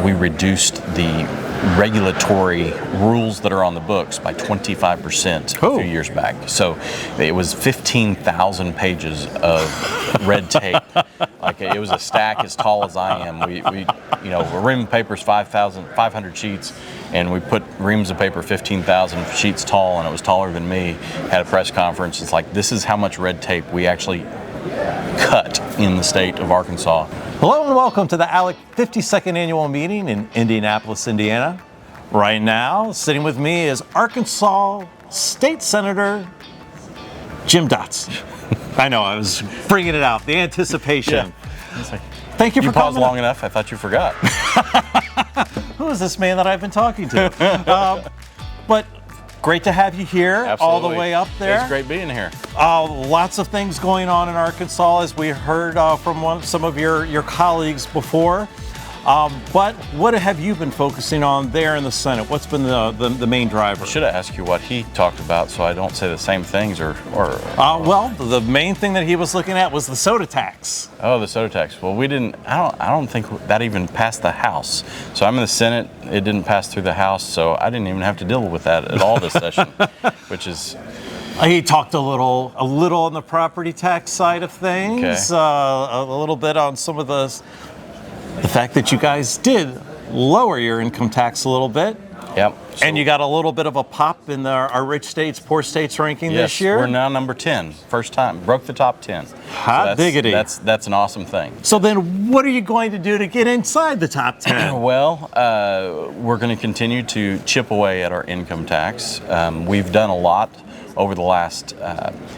we reduced the regulatory rules that are on the books by 25% a few years back. So it was 15,000 pages of red tape. Like it was a stack as tall as I am. We a ream of paper is 500 sheets, and we put reams of paper 15,000 sheets tall, and it was taller than me. Had a press conference. It's like, this is how much red tape we actually cut in the state of Arkansas. Hello and welcome to the ALEC 52nd Annual Meeting in Indianapolis, Indiana. Right now, sitting with me is Arkansas State Senator Jim Dotson. I know, I was bringing it out, the anticipation. Yeah. Thank you for coming. You paused long enough, I thought you forgot. Who is this man that I've been talking to? But great to have you here. Absolutely. All the way up there. It's great being here. Lots of things going on in Arkansas, as we heard from some of your colleagues before. But what have you been focusing on there in the Senate? What's been the main driver? I should have asked you what he talked about so I don't say the same things Well, the main thing that he was looking at was the soda tax. Oh, the soda tax. Well, I don't think that even passed the House. So I'm in the Senate. It didn't pass through the House, so I didn't even have to deal with that at all this session, which is... He talked a little on the property tax side of things, okay. A little bit on some of the fact that you guys did lower your income tax a little bit. Yep. And you got a little bit of a pop in our rich states, poor states ranking this year. We're now number 10. First time. Broke the top 10. Hot diggity. That's an awesome thing. So then what are you going to do to get inside the top 10? Well, we're going to continue to chip away at our income tax. We've done a lot over the last,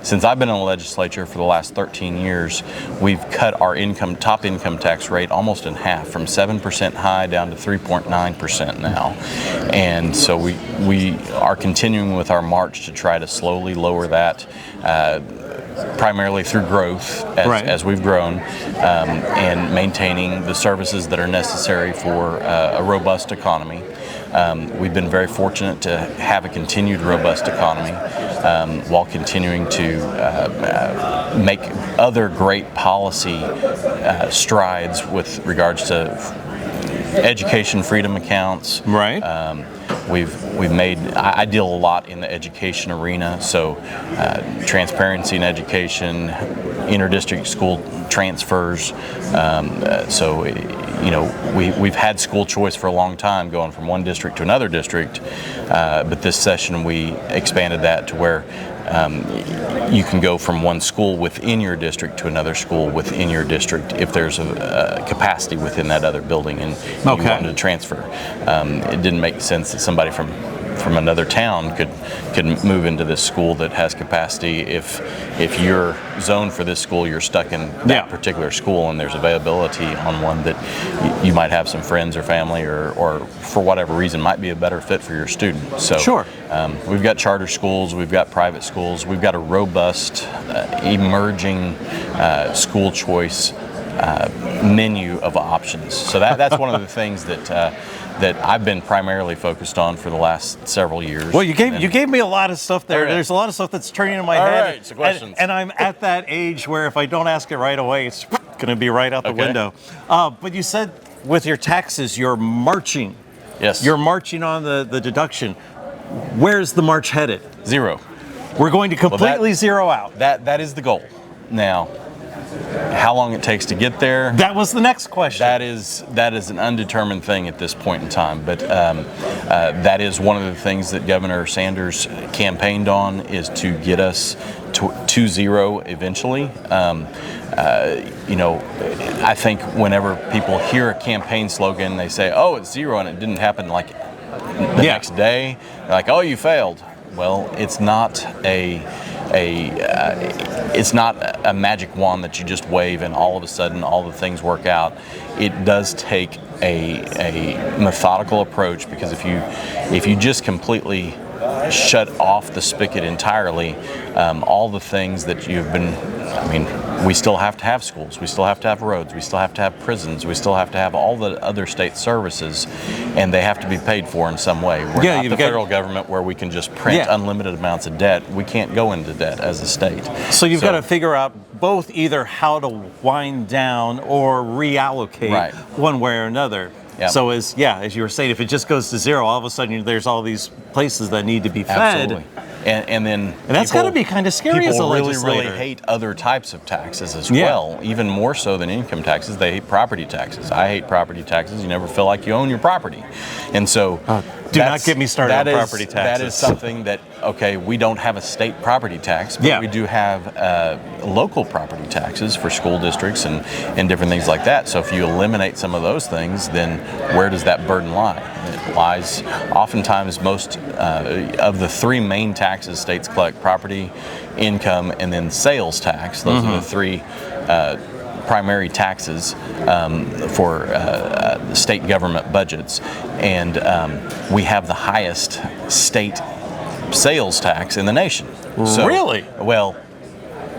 since I've been in the legislature for the last 13 years, we've cut our top income tax rate almost in half, from 7% high down to 3.9% now. And so we are continuing with our march to try to slowly lower that, primarily through growth as we've grown, and maintaining the services that are necessary for a robust economy. We've been very fortunate to have a continued robust economy while continuing to make other great policy strides with regards to education freedom accounts. Right. We've made, I deal a lot in the education arena, so transparency in education, interdistrict school transfers, we've had school choice for a long time, going from one district to another district, but this session we expanded that to where you can go from one school within your district to another school within your district if there's a capacity within that other building and you wanted to transfer. It didn't make sense that somebody from another town could move into this school that has capacity if you're zoned for this school, you're stuck in that particular school, and there's availability on one that you might have some friends or family or for whatever reason might be a better fit for your student. So sure. We've got charter schools, we've got private schools, we've got a robust emerging school choice menu of options. So that's one of the things that I've been primarily focused on for the last several years. Well, you gave me a lot of stuff there. Right. There's a lot of stuff that's turning in my head. All right, so questions. And I'm at that age where if I don't ask it right away, it's going to be right out the window. But you said with your taxes, you're marching. Yes. You're marching on the deduction. Where's the march headed? Zero. We're going to completely zero out. That is the goal. Now, how long it takes to get there? That was the next question. That is an undetermined thing at this point in time. But that is one of the things that Governor Sanders campaigned on, is to get us to zero eventually. I think whenever people hear a campaign slogan, they say, "Oh, it's zero," and it didn't happen like the next day. They're like, "Oh, you failed." Well, it's not it's not a magic wand that you just wave and all of a sudden all the things work out. It does take a methodical approach, because if you just completely shut off the spigot entirely, all the things that you've been, we still have to have schools, we still have to have roads, we still have to have prisons, we still have to have all the other state services, and they have to be paid for in some way. We're not the federal government where we can just print unlimited amounts of debt. We can't go into debt as a state. So you've got to figure out both either how to wind down or reallocate one way or another. Yep. So as you were saying, if it just goes to zero, all of a sudden there's all these places that need to be fed. Absolutely. And then that's got to be kind of scary as a people legislator. really hate other types of taxes as well, even more so than income taxes. They hate property taxes. I hate property taxes. You never feel like you own your property. And so do not get me started on property taxes. That is something that, okay, we don't have a state property tax, but we do have local property taxes for school districts and different things like that. So if you eliminate some of those things, then where does that burden lie? It lies oftentimes most of the three main taxes states collect: property, income, and then sales tax. Those are the three primary taxes for state government budgets, and we have the highest state sales tax in the nation. So, really? Well,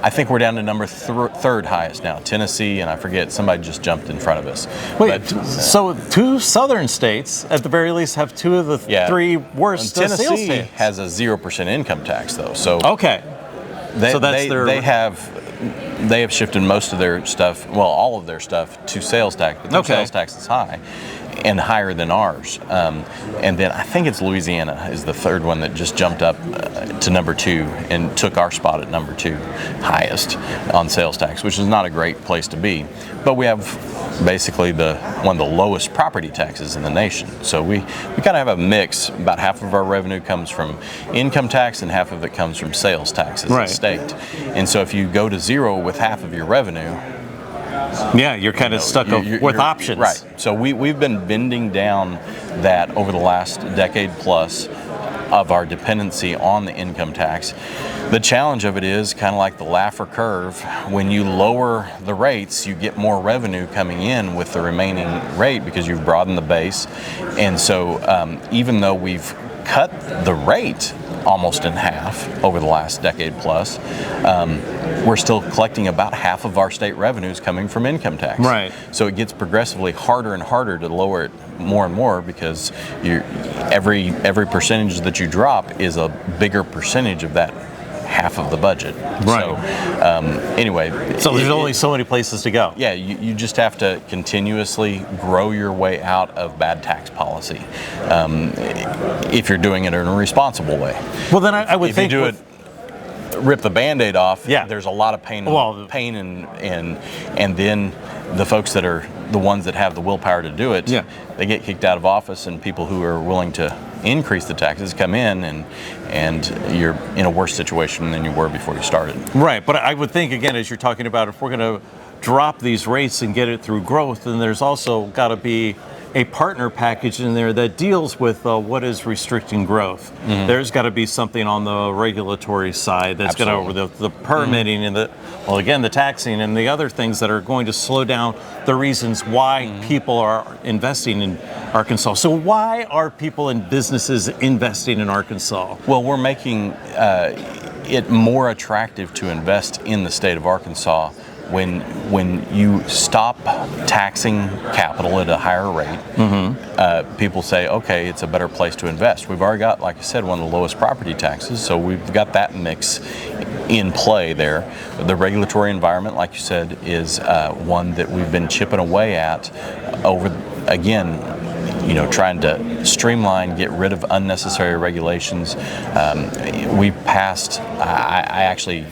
I think we're down to number third highest now. Tennessee, and I forget, somebody just jumped in front of us. Wait, so two southern states, at the very least, have two of the three worst sales tax. Tennessee has a 0% income tax, though. So they have shifted most of their stuff, well, all of their stuff, to sales tax. But their sales tax is high and higher than ours. And then I think it's Louisiana is the third one that just jumped up to number 2 and took our spot at number 2 highest on sales tax, which is not a great place to be. But we have basically one of the lowest property taxes in the nation. So we kind of have a mix. About half of our revenue comes from income tax and half of it comes from sales tax as a state. And so if you go to zero with half of your revenue, you're kind of stuck with options. Right. So we've been bending down that over the last decade plus of our dependency on the income tax. The challenge of it is kind of like the Laffer curve. When you lower the rates, you get more revenue coming in with the remaining rate because you've broadened the base. And so even though we've cut the rate almost in half over the last decade plus, we're still collecting about half of our state revenues coming from income tax. Right. So it gets progressively harder and harder to lower it more and more because every percentage that you drop is a bigger percentage of that half of the budget. Right. So anyway. So there's only so many places to go. Yeah, you just have to continuously grow your way out of bad tax policy if you're doing it in a responsible way. Well, then I would think if you do it, rip the Band-Aid off, there's a lot of pain and then the folks that are the ones that have the willpower to do it, they get kicked out of office, and people who are willing to increase the taxes come in, and you're in a worse situation than you were before you started. Right, but I would think, again, as you're talking about, if we're going to drop these rates and get it through growth, then there's also got to be a partner package in there that deals with what is restricting growth. Mm-hmm. There's got to be something on the regulatory side that's going to over the permitting and the taxing and the other things that are going to slow down the reasons why people are investing in Arkansas. So why are people and businesses investing in Arkansas? Well, we're making it more attractive to invest in the state of Arkansas when you stop taxing capital at a higher rate. People say, okay, it's a better place to invest. We've already got, like I said, one of the lowest property taxes, so we've got that mix in play there. The regulatory environment, like you said, is one that we've been chipping away at over, again, trying to streamline, get rid of unnecessary regulations. We passed, I actually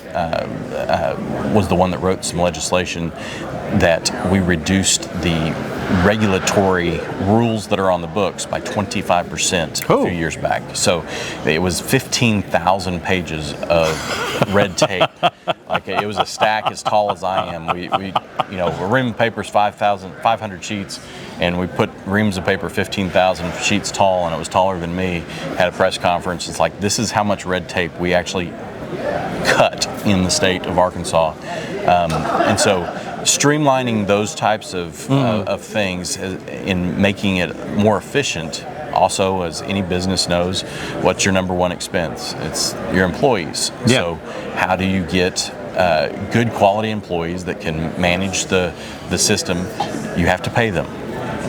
was the one that wrote some legislation that we reduced the regulatory rules that are on the books by 25% a few years back. So it was 15,000 pages of red tape. Like it was a stack as tall as I am. We a ream of paper is 500 sheets, and we put reams of paper 15,000 sheets tall, and it was taller than me. Had a press conference. It's like, this is how much red tape we actually cut in the state of Arkansas, and so streamlining those types of things in making it more efficient. Also, as any business knows, what's your number one expense? It's your employees. Yeah. So how do you get good quality employees that can manage the system? You have to pay them.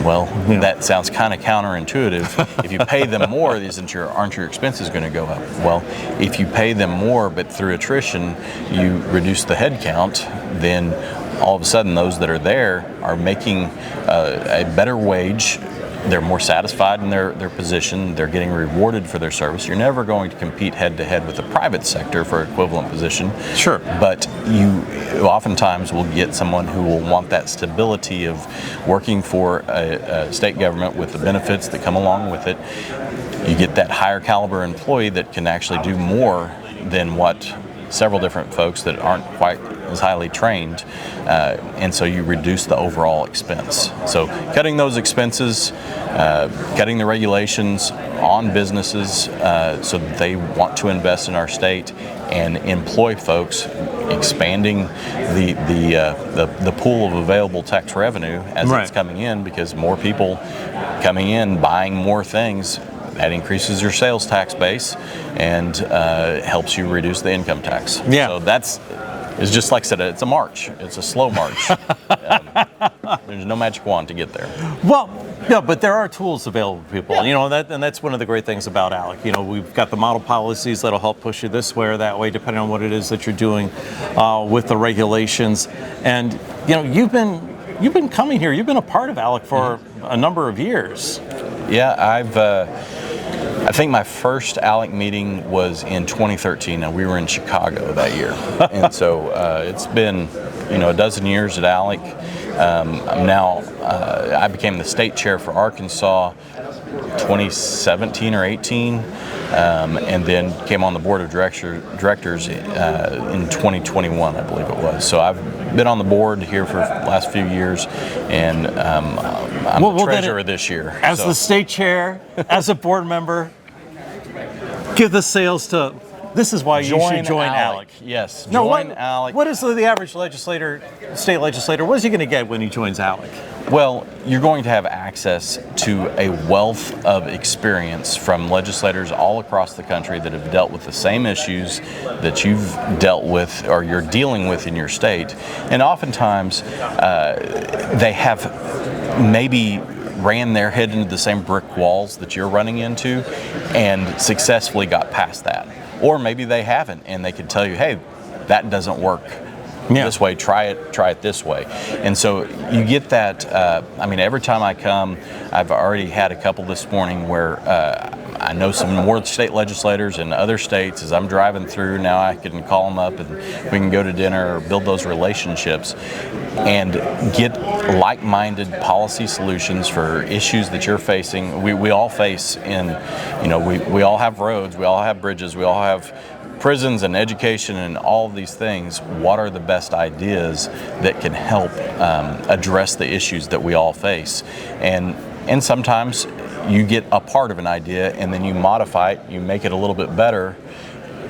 Well, that sounds kind of counterintuitive. If you pay them more, aren't your expenses going to go up? Well, if you pay them more, but through attrition, you reduce the head count, then all of a sudden those that are there are making a better wage they're more satisfied in their position. They're getting rewarded for their service. You're never going to compete head to head with the private sector for equivalent position. Sure. But you oftentimes will get someone who will want that stability of working for a state government with the benefits that come along with it. You get that higher caliber employee that can actually do more than what several different folks that aren't quite as highly trained, and so you reduce the overall expense. So cutting those expenses, cutting the regulations on businesses so that they want to invest in our state and employ folks, expanding the pool of available tax revenue as Right. it's coming in, because more people coming in buying more things, that increases your sales tax base and helps you reduce the income tax. Yeah. So it's just like I said, it's a march. It's a slow march. There's no magic wand to get there. Well, yeah, but there are tools available to people. You know, and that's one of the great things about ALEC. You know, we've got the model policies that'll help push you this way or that way, depending on what it is that you're doing with the regulations. And you know, you've been coming here. You've been a part of ALEC for a number of years. Yeah, I think my first ALEC meeting was in 2013, and we were in Chicago that year. And so it's been, a dozen years at ALEC. I'm now, I became the state chair for Arkansas 2017 or 18, and then came on the board of directors in 2021, I believe it was. So I've been on the board here for the last few years, and I'm the treasurer this year. As the state chair, as a board member, give the sales to. This is why you should join ALEC. Yes, No, join ALEC. What is the average state legislator? What is he going to get when he joins ALEC? Well, you're going to have access to a wealth of experience from legislators all across the country that have dealt with the same issues that you've dealt with or you're dealing with in your state. And oftentimes, they have maybe ran their head into the same brick walls that you're running into and successfully got past that. Or maybe they haven't, and they could tell you, hey, that doesn't work this way, try it this way. And so you get that, every time I come, I've already had a couple this morning where I know some more state legislators in other states. As I'm driving through now, I can call them up and we can go to dinner or build those relationships and get like-minded policy solutions for issues that you're facing. We all face we all have roads, we all have bridges, we all have prisons and education and all of these things. What are the best ideas that can help address the issues that we all face? And sometimes you get a part of an idea and then you modify it, you make it a little bit better,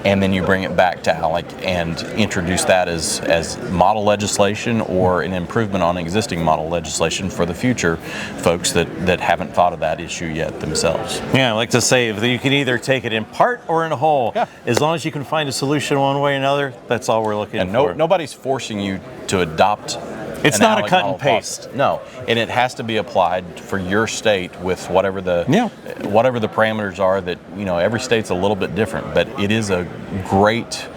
and then you bring it back to ALEC and introduce that as model legislation or an improvement on existing model legislation for the future folks that haven't thought of that issue yet themselves. Yeah, I like to say that you can either take it in part or in whole. Yeah. As long as you can find a solution one way or another, that's all we're looking for. And nobody's forcing you to adopt. It's not a cut and paste. No, and it has to be applied for your state with whatever the parameters are. That every state's a little bit different, but it is a great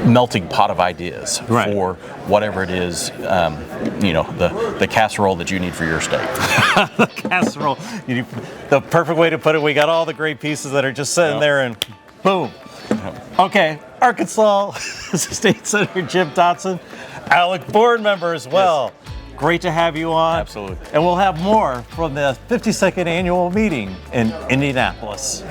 melting pot of ideas for whatever it is. The casserole that you need for your state. The casserole. The perfect way to put it. We got all the great pieces that are just sitting there, and boom. Okay, Arkansas State Senator Jim Dotson, ALEC board member as well. Yes. Great to have you on. Absolutely. And we'll have more from the 52nd annual meeting in Indianapolis.